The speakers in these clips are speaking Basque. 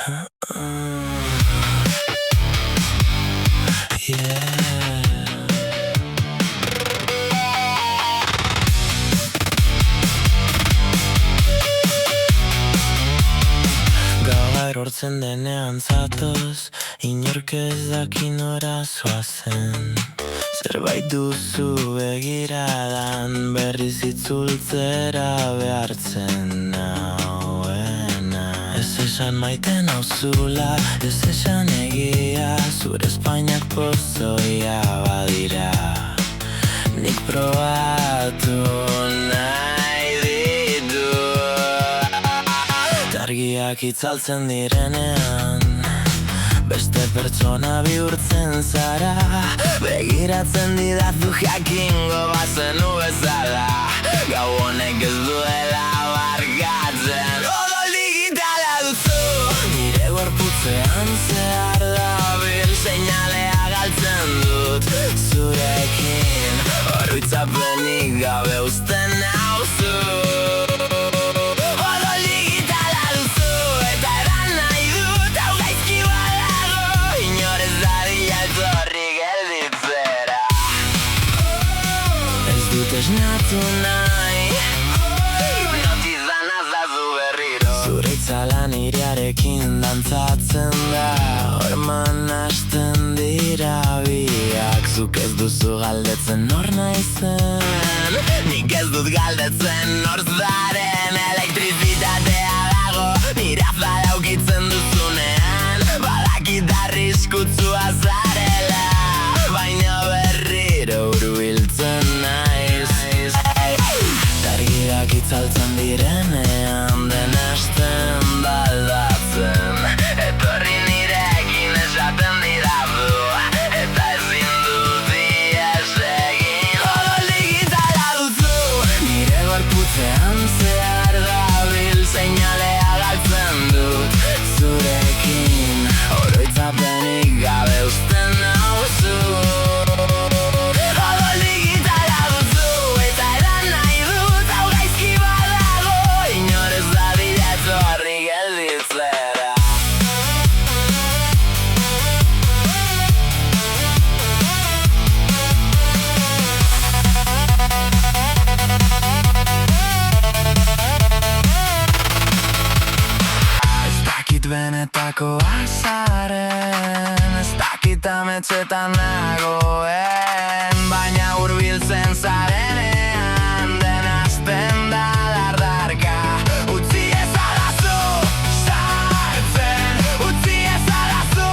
Gaua erortzen denean zatoz, inork ez daki nora zoazen. Zerbait duzu begiradan, berriz itzultzera behartzen nauena. Ez esan maite nauzula, ez esan egia, zure espainak pozoia badira. Nik probatu nahi ditut. Argiak itzaltzen direnean, beste pertsona bihurtzen zara. Begiratzen didazu jakingo bazenu bezala, gau honek ez duela barkatzen. Odol digitala duzu, nire gorputzean zehar dabil, seinalea galtzen dut zurekin. Oroitzapenik gabe uzten nauzu. Esnatu nahi, hipnotizan azazu berriro. Zure itzala nirearekin dantzatzen da, horman hasten dira biak. Zuk ez duzu galdetzen nor naizen, nik ez dut galdetzen nor zaren. Elektrizitatea dago, nire azala ukitzen duzunean, badakit arriskutsua zarela, baina berriro hurbiltzen naiz. Argiak itzaltzen direnean, dena hasten da aldatzen. Etorri nirekin esaten didazu, eta ezin dut ihes egin. Odol digitala duzu, nire gorputzean zehar dabil, seinalea galtzen dut zurekin. Oroitzapenik gabe uzten nauzu. Benetako azaren, ez dakit ametxetan nagoen, baina hurbiltzen zarenean, dena hasten da dardarka. Utzi ezadazu sartzen, utzi ezadazu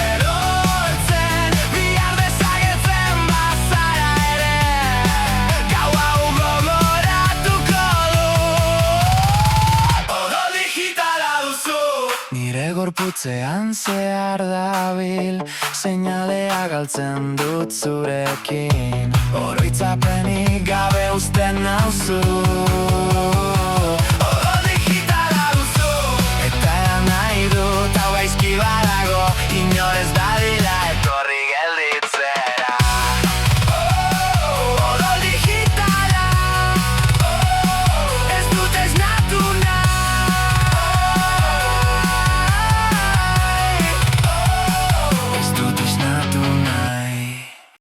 erortzen, bihar dezagetzen bazara ere, gau hau gogoratuko du. Odol digitala duzu, nire gorputzean zehar dabil, seinalea galtzen dut zurekin. Oroitzapenik gabe uzten nauzu.